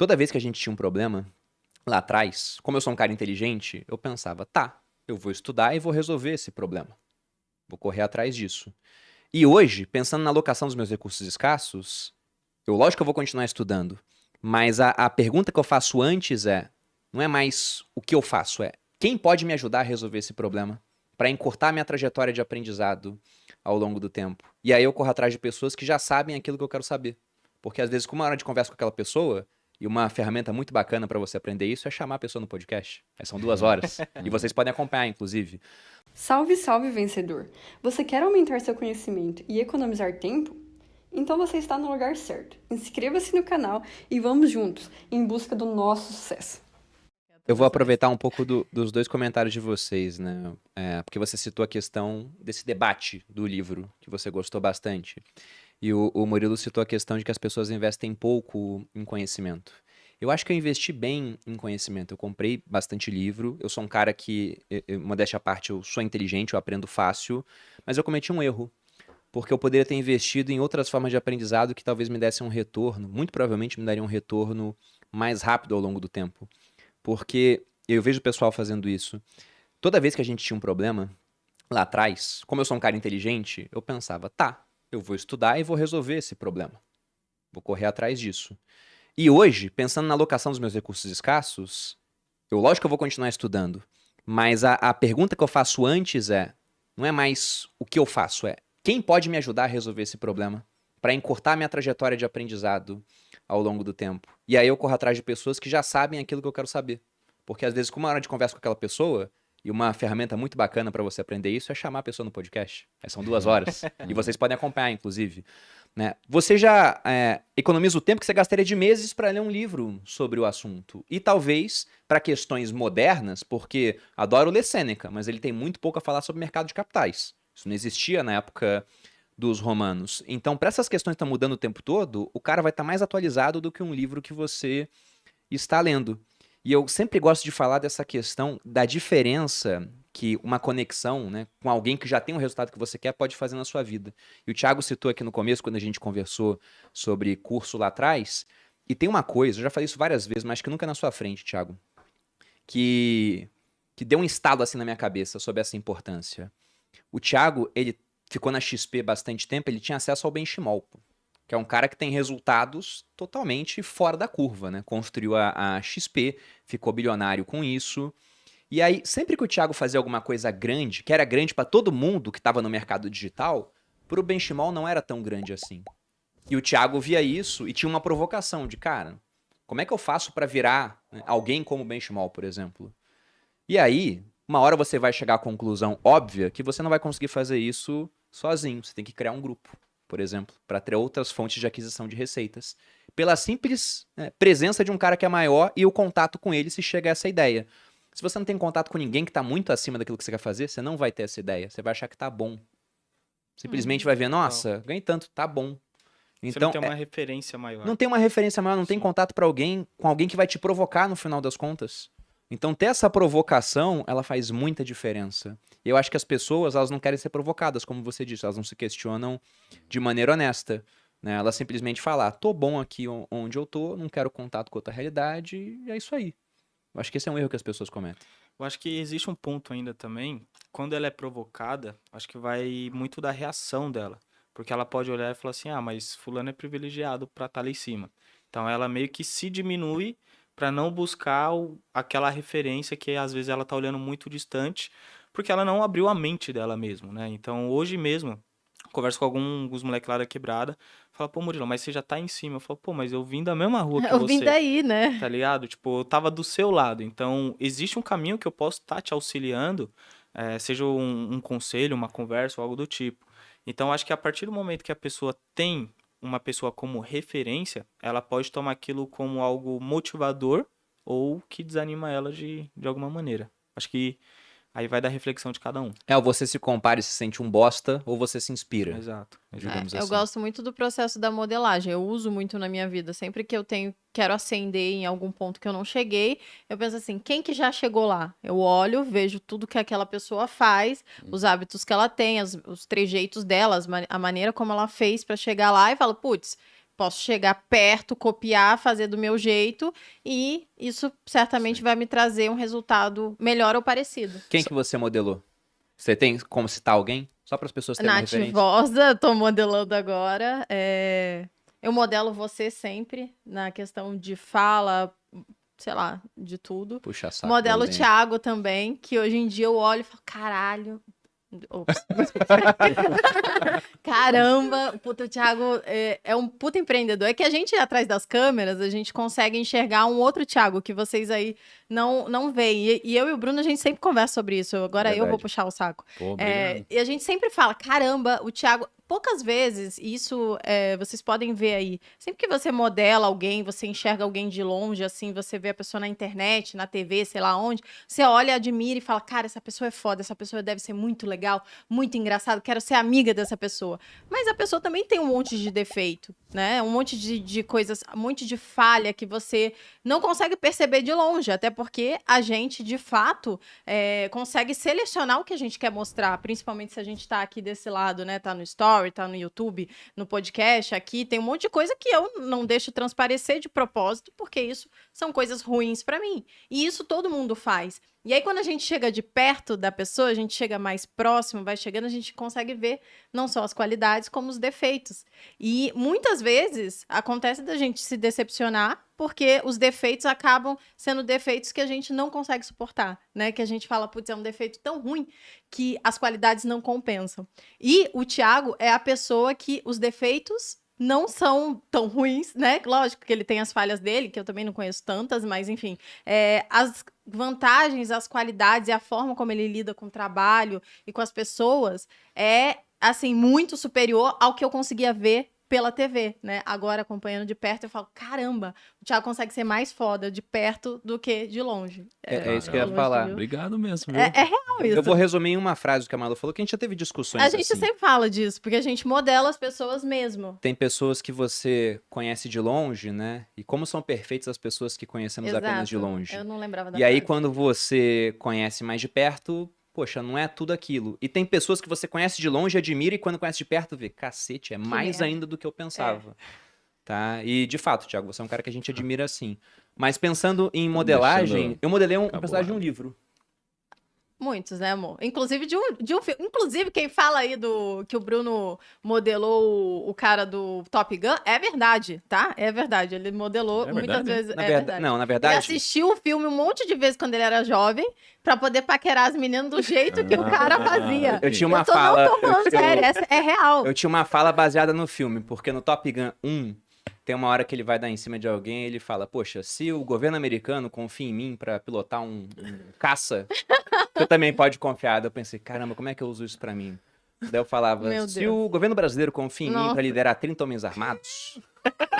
Toda vez que a gente tinha um problema, lá atrás, como eu sou um cara inteligente, eu pensava, tá, eu vou estudar e vou resolver esse problema. Vou correr atrás disso. E hoje, pensando na alocação dos meus recursos escassos, lógico que eu vou continuar estudando, mas a pergunta que eu faço antes não é mais o que eu faço, é quem pode me ajudar a resolver esse problema? Para encurtar minha trajetória de aprendizado ao longo do tempo. E aí eu corro atrás de pessoas que já sabem aquilo que eu quero saber. Porque às vezes, com uma hora de conversa com aquela pessoa, e uma ferramenta muito bacana para você aprender isso é chamar a pessoa no podcast. Aí são 2 horas. E vocês podem acompanhar, inclusive. Salve, salve, vencedor! Você quer aumentar seu conhecimento e economizar tempo? Então você está no lugar certo. Inscreva-se no canal e vamos juntos em busca do nosso sucesso. Eu vou aproveitar um pouco dos dois comentários de vocês, né? Porque você citou a questão desse debate do livro, que você gostou bastante. E o Murilo citou a questão de que as pessoas investem pouco em conhecimento. Eu acho que eu investi bem em conhecimento. Eu comprei bastante livro. Eu sou um cara que, modéstia à parte, eu sou inteligente, eu aprendo fácil. Mas eu cometi um erro. Porque eu poderia ter investido em outras formas de aprendizado que talvez me dessem um retorno. Muito provavelmente me daria um retorno mais rápido ao longo do tempo. Porque eu vejo o pessoal fazendo isso. Toda vez que a gente tinha um problema, lá atrás, como eu sou um cara inteligente, eu pensava, tá, eu vou estudar e vou resolver esse problema. Vou correr atrás disso. E hoje, pensando na alocação dos meus recursos escassos, lógico que eu vou continuar estudando, mas a pergunta que eu faço antes não é mais o que eu faço, é quem pode me ajudar a resolver esse problema para encurtar minha trajetória de aprendizado ao longo do tempo. E aí eu corro atrás de pessoas que já sabem aquilo que eu quero saber. Porque às vezes, com uma hora de conversa com aquela pessoa, e uma ferramenta muito bacana para você aprender isso é chamar a pessoa no podcast. Aí são 2 horas. E vocês podem acompanhar, inclusive. Né? Você já economiza o tempo que você gastaria de meses para ler um livro sobre o assunto. E talvez para questões modernas, porque adoro ler Sêneca, mas ele tem muito pouco a falar sobre mercado de capitais. Isso não existia na época dos romanos. Então, para essas questões que estão mudando o tempo todo, o cara vai estar mais atualizado do que um livro que você está lendo. E eu sempre gosto de falar dessa questão da diferença que uma conexão, né, com alguém que já tem um resultado que você quer pode fazer na sua vida. E o Thiago citou aqui no começo, quando a gente conversou sobre curso lá atrás, e tem uma coisa, eu já falei isso várias vezes, mas que nunca é na sua frente, Thiago, que deu um estalo assim na minha cabeça sobre essa importância. O Thiago, ele ficou na XP bastante tempo, ele tinha acesso ao benchmark, que é um cara que tem resultados totalmente fora da curva, né? Construiu a XP, ficou bilionário com isso. E aí, sempre que o Thiago fazia alguma coisa grande, que era grande para todo mundo que estava no mercado digital, pro benchmark não era tão grande assim. E o Thiago via isso e tinha uma provocação de, cara, como é que eu faço para virar, né, alguém como o benchmark, por exemplo? E aí, uma hora você vai chegar à conclusão óbvia que você não vai conseguir fazer isso sozinho. Você tem que criar um grupo, por exemplo, para ter outras fontes de aquisição de receitas. Pela simples presença de um cara que é maior e o contato com ele se chega a essa ideia. Se você não tem contato com ninguém que está muito acima daquilo que você quer fazer, você não vai ter essa ideia. Você vai achar que tá bom. Simplesmente vai ver, nossa, ganhei tanto, tá bom. Você não Então, tem uma referência não maior. tem uma referência maior, não tem Sim. contato com alguém que vai te provocar no final das contas. Então, ter essa provocação, ela faz muita diferença. E eu acho que as pessoas, elas não querem ser provocadas, como você disse, elas não se questionam de maneira honesta. Né? Elas simplesmente falam, tô bom aqui onde eu tô, não quero contato com outra realidade, e é isso aí. Eu acho que esse é um erro que as pessoas cometem. Eu acho que existe um ponto ainda também, quando ela é provocada, acho que vai muito da reação dela. Porque ela pode olhar e falar assim, mas fulano é privilegiado pra estar lá em cima. Então ela meio que se diminui pra não buscar aquela referência que às vezes ela tá olhando muito distante, porque ela não abriu a mente dela mesmo, né? Então hoje mesmo, converso com alguns moleques lá da quebrada, fala, pô, Murilo, mas você já tá em cima. Eu falo, pô, mas eu vim da mesma rua que Eu vim você. daí, né? Tá ligado? Tipo, eu tava do seu lado. Então, existe um caminho que eu posso estar te auxiliando, seja um conselho, uma conversa ou algo do tipo. Então, acho que a partir do momento que a pessoa tem uma pessoa como referência, ela pode tomar aquilo como algo motivador ou que desanima ela de alguma maneira. Acho que aí vai da reflexão de cada um. Ou você se compara e se sente um bosta, ou você se inspira. Exato. Digamos Eu assim. gosto muito do processo da modelagem, eu uso muito na minha vida. Sempre que eu quero ascender em algum ponto que eu não cheguei, eu penso assim, quem que já chegou lá? Eu olho, vejo tudo que aquela pessoa faz, os hábitos que ela tem, os trejeitos dela, a maneira como ela fez pra chegar lá e falo, putz, posso chegar perto, copiar, fazer do meu jeito, e isso certamente vai me trazer um resultado melhor ou parecido. Quem que você modelou? Você tem como citar alguém? Só para as pessoas terem uma Nath referência. Vosa, tô modelando agora. Eu modelo você sempre na questão de fala, sei lá, de tudo. Puxa saco. Modelo o Golden. Thiago também, que hoje em dia eu olho e falo, caralho. Ops. Caramba, o Thiago é um puta empreendedor. É que a gente, atrás das câmeras, a gente consegue enxergar um outro Thiago que vocês aí não veem. E eu e o Bruno, a gente sempre conversa sobre isso. Agora eu vou Verdade. puxar o saco. Pô, obrigado. E a gente sempre fala, caramba, o Thiago... Poucas vezes, isso vocês podem ver aí. Sempre que você modela alguém, você enxerga alguém de longe, assim, você vê a pessoa na internet, na TV, sei lá onde, você olha, admira e fala, cara, essa pessoa é foda, essa pessoa deve ser muito legal, muito engraçado, quero ser amiga dessa pessoa. Mas a pessoa também tem um monte de defeito, né? Um monte de coisas, um monte de falha que você não consegue perceber de longe, até porque a gente, de fato, consegue selecionar o que a gente quer mostrar, principalmente se a gente tá aqui desse lado, né? Tá no Story, tá no YouTube, no podcast, aqui, tem um monte de coisa que eu não deixo transparecer de propósito, porque isso são coisas ruins pra mim. E isso todo mundo faz. E aí, quando a gente chega de perto da pessoa, a gente chega mais próximo, vai chegando, a gente consegue ver não só as qualidades, como os defeitos. E muitas vezes acontece da gente se decepcionar, porque os defeitos acabam sendo defeitos que a gente não consegue suportar, né? Que a gente fala, putz, é um defeito tão ruim que as qualidades não compensam. E o Thiago é a pessoa que os defeitos não são tão ruins, né? Lógico que ele tem as falhas dele, que eu também não conheço tantas, mas enfim. As vantagens, as qualidades e a forma como ele lida com o trabalho e com as pessoas é, assim, muito superior ao que eu conseguia ver pela TV, né? Agora, acompanhando de perto, eu falo, caramba, o Thiago consegue ser mais foda de perto do que de longe. É isso que eu ia longe, falar. viu? Obrigado mesmo, viu? É real isso. Eu vou resumir em uma frase do que a Malu falou, que a gente já teve discussões A gente assim. sempre fala disso, porque a gente modela as pessoas mesmo. Tem pessoas que você conhece de longe, né? E como são perfeitas as pessoas que conhecemos apenas de Exato. longe. Eu não lembrava da E aí, frase. quando você conhece mais de perto, poxa, não é tudo aquilo. E tem pessoas que você conhece de longe, admira, e quando conhece de perto, vê, cacete, é mais merda. ainda do que eu pensava. Tá? E, de fato, Thiago, você é um cara que a gente admira assim. Mas pensando em modelagem, deixando eu modelei um cabulado. personagem de um livro. Muitos, né, amor? Inclusive de um filme. Inclusive, quem fala aí que o Bruno modelou o cara do Top Gun, é verdade, tá? É verdade. Ele modelou É muitas verdade? vezes. Na É verdade, verdade. não, na Ele verdade, assistiu o filme um monte de vezes quando ele era jovem, pra poder paquerar as meninas do jeito que o cara fazia. eu tinha uma Eu tô fala. não tô falando sério, essa é real. Eu tinha uma fala baseada no filme, porque no Top Gun 1, tem uma hora que ele vai dar em cima de alguém e ele fala, poxa, se o governo americano confia em mim pra pilotar um caça, você também pode confiar. Daí eu pensei, caramba, como é que eu uso isso pra mim? Daí eu falava, Meu se Deus. o governo brasileiro confia em mim Nossa. pra liderar 30 homens armados,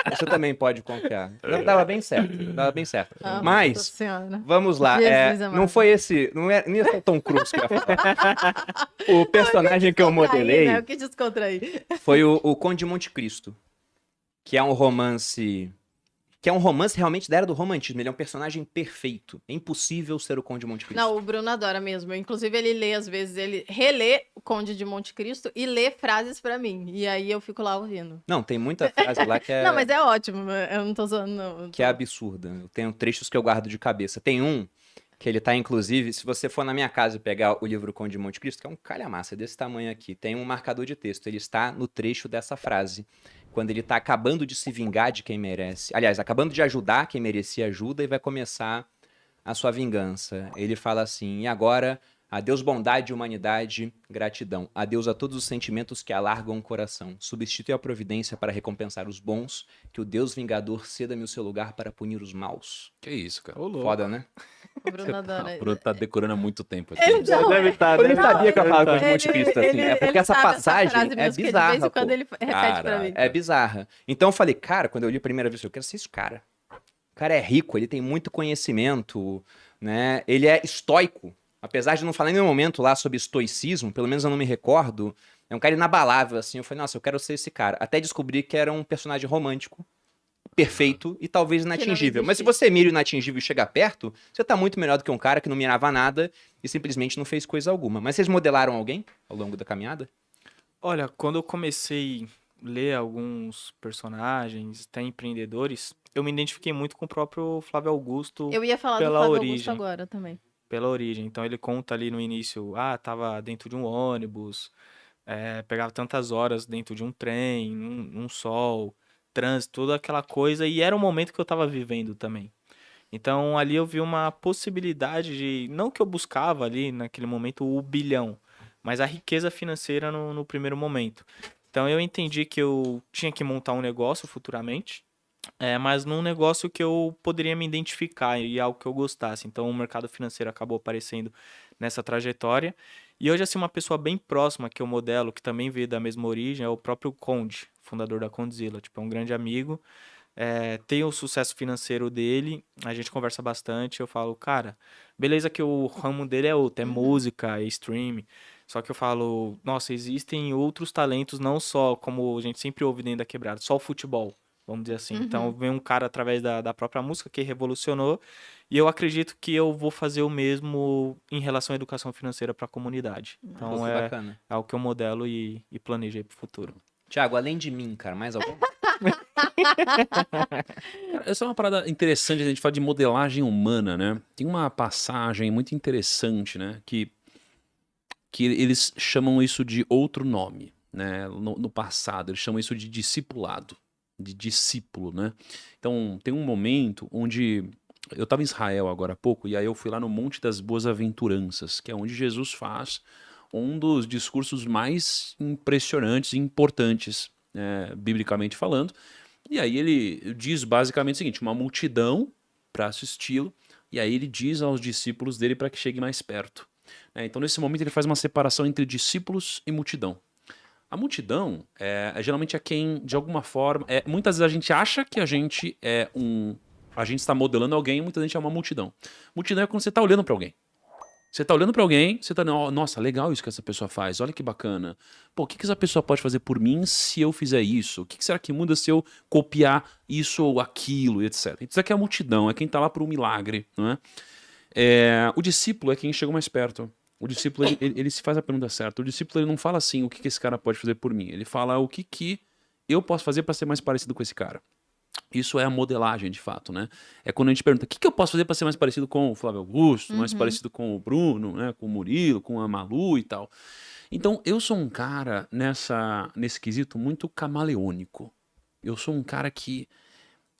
você também pode confiar. Então, dava bem certo, dava bem certo. Ah, Nossa Mas, Senhora. vamos lá, Jesus amado. não foi esse, não é nem o Tom Cruise que eu ia falar. O personagem que eu modelei... Né? Eu quis descontrair. Foi o Conde de Monte Cristo, que é um romance realmente da era do romantismo. Ele é um personagem perfeito. É impossível ser o Conde de Monte Cristo. Não, o Bruno adora mesmo. Inclusive, ele lê, às vezes, ele relê o Conde de Monte Cristo e lê frases pra mim. E aí eu fico lá ouvindo. Não, tem muita frase lá que é, Não, mas é ótimo. Eu não tô zoando, não. que é absurda. Eu tenho trechos que eu guardo de cabeça. Tem um que ele tá, inclusive, se você for na minha casa e pegar o livro Conde de Monte Cristo, que é um calhamaça desse tamanho aqui, tem um marcador de texto. Ele está no trecho dessa frase. Quando ele tá acabando de se vingar de quem merece. Aliás, acabando de ajudar quem merecia ajuda e vai começar a sua vingança. Ele fala assim, e agora, adeus bondade, humanidade, gratidão. Adeus a todos os sentimentos que alargam o coração. Substitui a providência para recompensar os bons, que o Deus vingador ceda-me o seu lugar para punir os maus. Que isso, cara. Ô, louco. Foda, né? O Bruno adora. O Bruno tá decorando há muito tempo aqui. Ele não, Deve estar, Eu nem né? sabia que eu falava Conde de ele- Monte Cristo, assim. ele- É porque ele essa sabe passagem frase é mesmo, que bizarra, de vez em quando pô. ele repete pra mim. É bizarra. Então eu falei, cara, quando eu li a primeira vez, eu quero ser esse cara. O cara é rico, ele tem muito conhecimento, né? Ele é estoico. Apesar de não falar em nenhum momento lá sobre estoicismo, pelo menos eu não me recordo, é um cara inabalável, assim. Eu falei, nossa, eu quero ser esse cara. Até descobri que era um personagem romântico, perfeito e talvez inatingível. Mas se existia. você mira o inatingível e chega perto, você tá muito melhor do que um cara que não mirava nada e simplesmente não fez coisa alguma. Mas vocês modelaram alguém ao longo da caminhada? Olha, quando eu comecei ler alguns personagens, até empreendedores, eu me identifiquei muito com o próprio Flávio Augusto Eu ia falar do pela Flávio Augusto origem. agora também. Pela origem. Então ele conta ali no início, tava dentro de um ônibus, pegava tantas horas dentro de um trem, num sol, trânsito, toda aquela coisa, e era o momento que eu tava vivendo também. Então ali eu vi uma possibilidade de, não que eu buscava ali naquele momento o bilhão, mas a riqueza financeira no primeiro momento. Então eu entendi que eu tinha que montar um negócio futuramente, mas num negócio que eu poderia me identificar e algo que eu gostasse. Então o mercado financeiro acabou aparecendo nessa trajetória. E hoje, assim, uma pessoa bem próxima que eu modelo, que também veio da mesma origem, é o próprio Conde, fundador da Condzilla. Tipo, é um grande amigo. Tem o sucesso financeiro dele, a gente conversa bastante. Eu falo, cara, beleza que o ramo dele é outro, é música, é streaming. Só que eu falo, nossa, existem outros talentos, não só como a gente sempre ouve dentro da quebrada, só o futebol, vamos dizer assim. Então, vem um cara através da própria música que revolucionou, e eu acredito que eu vou fazer o mesmo em relação à educação financeira para a comunidade. Pô, Então, que é bacana. algo que eu modelo e planejei para o futuro. Tiago, além de mim, cara, mais algum? Cara, essa é uma parada interessante, a gente fala de modelagem humana, né? Tem uma passagem muito interessante, né? Que eles chamam isso de outro nome, né? No passado, eles chamam isso de discipulado, de discípulo, né? Então, tem um momento onde eu estava em Israel agora há pouco, e aí eu fui lá no Monte das Boas-Aventuranças, que é onde Jesus faz um dos discursos mais impressionantes e importantes, biblicamente falando. E aí ele diz basicamente o seguinte: uma multidão para assisti-lo, e aí ele diz aos discípulos dele para que cheguem mais perto. Então, nesse momento, ele faz uma separação entre discípulos e multidão. A multidão geralmente é quem, de alguma forma. Muitas vezes a gente acha que a gente a gente está modelando alguém, e muita gente é uma multidão. Multidão é quando você está olhando para alguém. Você tá olhando pra alguém, você tá, nossa, legal isso que essa pessoa faz, olha que bacana. Pô, o que essa pessoa pode fazer por mim se eu fizer isso? O que será que muda se eu copiar isso ou aquilo, etc. Isso aqui é a multidão, é quem tá lá por um milagre, não é? O discípulo é quem chegou mais perto. O discípulo, ele se faz a pergunta certa. O discípulo, ele não fala assim, o que esse cara pode fazer por mim? Ele fala o que eu posso fazer para ser mais parecido com esse cara. Isso é a modelagem, de fato, né? É quando a gente pergunta, o que eu posso fazer para ser mais parecido com o Flávio Augusto, mais parecido com o Bruno, né? Com o Murilo, com a Malu e tal. Então, eu sou um cara, nesse quesito, muito camaleônico. Eu sou um cara que,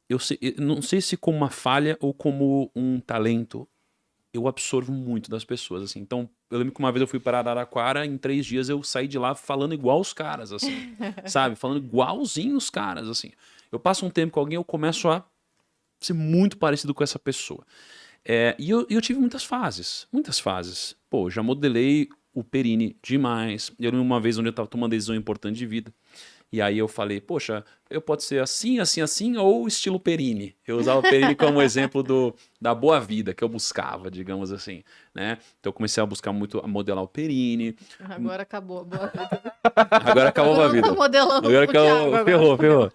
eu não sei se como uma falha ou como um talento, eu absorvo muito das pessoas, assim. Então, eu lembro que uma vez eu fui para Araraquara, em 3 dias eu saí de lá falando igual os caras, assim. Sabe? Falando igualzinho os caras, assim. Eu passo um tempo com alguém, eu começo a ser muito parecido com essa pessoa. E eu tive muitas fases, muitas fases. Pô, já modelei o Perini demais. Eu lembro uma vez onde eu estava tomando uma decisão importante de vida. E aí eu falei, poxa, eu posso ser assim, assim, assim, ou estilo Perini. Eu usava o Perini como exemplo da boa vida que eu buscava, digamos assim, né? Então eu comecei a buscar muito, a modelar o Perini. Agora acabou a boa vida. Agora acabou a Eu não vida. tô modelando Agora pro Thiago agora. ferrou.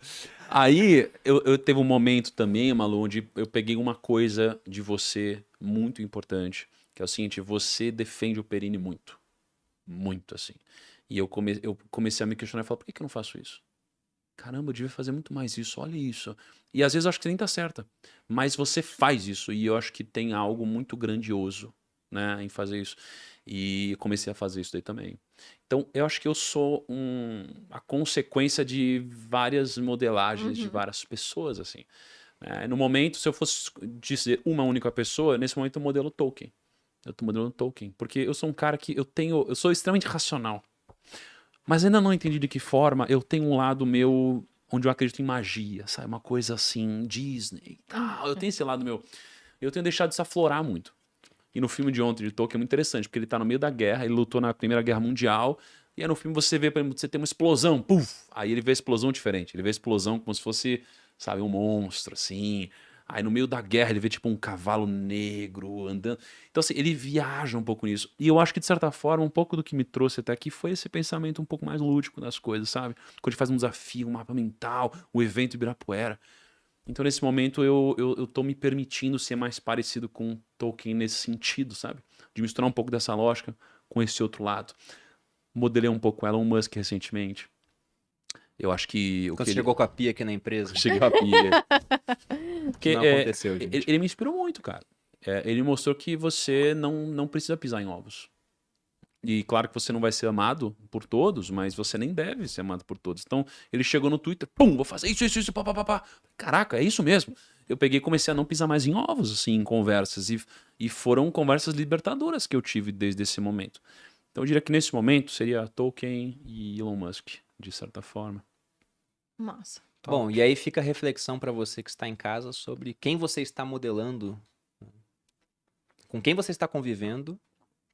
Aí eu teve um momento também, Malu, onde eu peguei uma coisa de você muito importante, que é o seguinte: você defende o Perini muito. Muito, assim. E eu comecei a me questionar e falar, por que eu não faço isso? Caramba, eu devia fazer muito mais isso, olha isso. E às vezes eu acho que você nem tá certa. Mas você faz isso, e eu acho que tem algo muito grandioso, né, em fazer isso. E eu comecei a fazer isso daí também. Então, eu acho que eu sou a consequência de várias modelagens de várias pessoas, assim. No momento, se eu fosse dizer uma única pessoa, nesse momento eu modelo Tolkien. Eu tô modelando Tolkien, porque eu sou um cara que eu sou extremamente racional. Mas ainda não entendi de que forma eu tenho um lado meu onde eu acredito em magia, sabe? Uma coisa assim, Disney e tal. Eu tenho esse lado meu. Eu tenho deixado isso aflorar muito. E no filme de ontem de Tolkien é muito interessante, porque ele tá no meio da guerra, ele lutou na Primeira Guerra Mundial, e aí no filme você vê, por exemplo, você tem uma explosão, puf! Aí ele vê a explosão diferente, ele vê a explosão como se fosse, sabe, um monstro, assim. Aí no meio da guerra ele vê tipo um cavalo negro andando. Então assim, ele viaja um pouco nisso. E eu acho que de certa forma, um pouco do que me trouxe até aqui foi esse pensamento um pouco mais lúdico das coisas, sabe? Quando a gente faz um desafio, um mapa mental, o evento Ibirapuera. Então, nesse momento, eu tô me permitindo ser mais parecido com Tolkien nesse sentido, sabe? De misturar um pouco dessa lógica com esse outro lado. Modelei um pouco Elon Musk recentemente. Eu acho que Quando você chegou com a pia aqui na empresa, Cheguei a pia. Porque não aconteceu, gente. ele me inspirou muito, cara. Ele mostrou que você não precisa pisar em ovos. E claro que você não vai ser amado por todos, mas você nem deve ser amado por todos. Então, ele chegou no Twitter, pum, vou fazer isso, pá, pá, pá, pá. Caraca, é isso mesmo. Eu peguei e comecei a não pisar mais em ovos, assim, em conversas. E foram conversas libertadoras que eu tive desde esse momento. Então, eu diria que nesse momento seria Tolkien e Elon Musk, de certa forma. Massa. Bom, e aí fica a reflexão para você que está em casa sobre quem você está modelando, com quem você está convivendo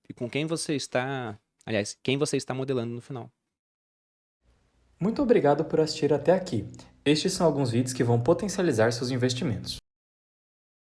e com quem você está... Aliás, quem você está modelando no final. Muito obrigado por assistir até aqui. Estes são alguns vídeos que vão potencializar seus investimentos.